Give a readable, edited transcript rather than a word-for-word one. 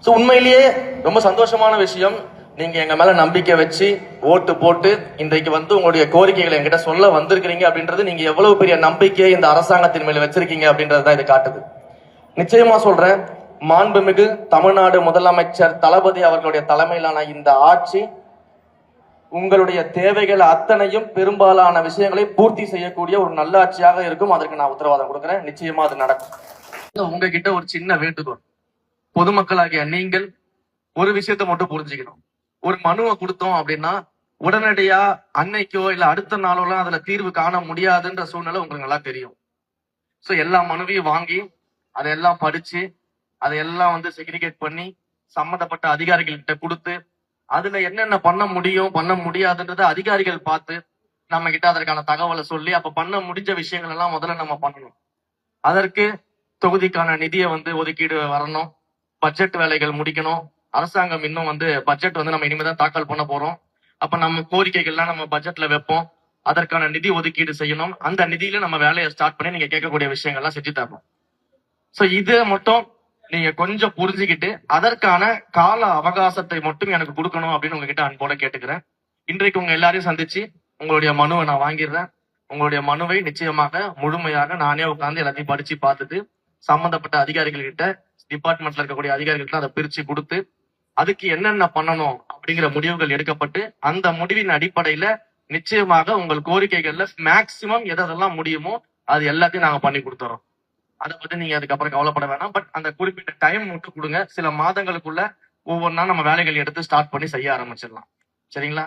So உண்மையிலேயே ரொம்ப சந்தோஷமான விஷயம். நீங்க எங்க மேல நம்பிக்கை வச்சு ஓட்டு போட்டு இன்றைக்கு வந்து உங்களுடைய கோரிக்கைகளை என்கிட்ட சொல்ல வந்திருக்கிறீங்க அப்படின்றது நீங்க எவ்வளவு பெரிய நம்பிக்கையை இந்த அரசாங்கத்தின் மேல வச்சிருக்கீங்க அப்படின்றது தான் இது காட்டுது. நிச்சயமா சொல்றேன், மாண்புமிகு தமிழ்நாடு முதலமைச்சர் தளபதி அவர்களுடைய தலைமையிலான இந்த ஆட்சி உங்களுடைய தேவைகள் அத்தனையும் பெரும்பாலான விஷயங்களை பூர்த்தி செய்யக்கூடிய ஒரு நல்ல ஆட்சியாக இருக்கும். அதற்கு நான் உத்தரவாதம் கொடுக்குறேன். நிச்சயமா அது நடக்கும். உங்ககிட்ட ஒரு சின்ன வேண்டுகோள், பொதுமக்களாகிய நீங்கள் ஒரு விஷயத்தை மட்டும் புரிஞ்சுக்கணும். ஒரு மனுவை கொடுத்தோம் அப்படின்னா உடனடியா அன்னைக்கோ இல்ல அடுத்த நாளோலாம் அதுல தீர்வு காண முடியாதுன்ற சூழ்நிலை உங்களுக்கு நல்லா தெரியும். சோ எல்லா மனுவையும் வாங்கி அதையெல்லாம் படிச்சு அதையெல்லாம் வந்து செக்ரிகேட் பண்ணி சம்பந்தப்பட்ட அதிகாரிகள்கிட்ட கொடுத்து அதுல என்னென்ன பண்ண முடியும் பண்ண முடியாதுன்றத அதிகாரிகள் பார்த்து நம்ம கிட்ட அதற்கான தகவலை சொல்லி அப்ப பண்ண முடிஞ்ச விஷயங்கள் எல்லாம் முதல்ல நம்ம பண்ணணும். அதற்கு தொகுதிக்கான நிதியை வந்து ஒதுக்கீடு வரணும், பட்ஜெட் வேலைகள் முடிக்கணும். அரசாங்கம் இன்னும் வந்து பட்ஜெட் வந்து நம்ம இனிமேதான் தாக்கல் பண்ண போறோம். அப்ப நம்ம கோரிக்கைகள்லாம் நம்ம பட்ஜெட்ல வைப்போம். அதற்கான நிதி ஒதுக்கீடு செய்யணும். அந்த நிதியில நம்ம வேலையை ஸ்டார்ட் பண்ணி நீங்க கேட்கக்கூடிய விஷயங்கள்லாம் செஞ்சு தரணும். சோ இது மட்டும் நீங்க கொஞ்சம் புரிஞ்சுக்கிட்டு அதற்கான கால அவகாசத்தை மட்டும் எனக்கு கொடுக்கணும் அப்படின்னு உங்ககிட்ட அன்போட கேட்டுக்கிறேன். இன்றைக்கு உங்க எல்லாரையும் சந்திச்சு உங்களுடைய மனுவை நான் வாங்கிடுறேன். உங்களுடைய மனுவை நிச்சயமாக முழுமையாக நானே உட்கார்ந்து எல்லாத்தையும் படிச்சு பார்த்துட்டு சம்பந்தப்பட்ட அதிகாரிகள் கிட்ட, டிபார்ட்மெண்ட்ல இருக்கக்கூடிய அதிகாரிகள் அதை பிரிச்சு கொடுத்து அதுக்கு என்னென்ன பண்ணணும் அப்படிங்கிற முடிவுகள் எடுக்கப்பட்டு அந்த முடிவின் அடிப்படையில நிச்சயமாக உங்கள் கோரிக்கைகள்ல மேக்சிமம் எதெல்லாம் முடியுமோ அது எல்லாத்தையும் நாங்க பண்ணி கொடுத்துறோம். அதை பத்தி நீங்க அதுக்கப்புறம் கவலைப்பட வேணாம். பட் அந்த குறிப்பிட்ட டைம் மட்டும் கொடுங்க. சில மாதங்களுக்குள்ள ஒவ்வொன்றா நம்ம வேலைகள் எடுத்து ஸ்டார்ட் பண்ணி செய்ய ஆரம்பிச்சிடலாம். சரிங்களா?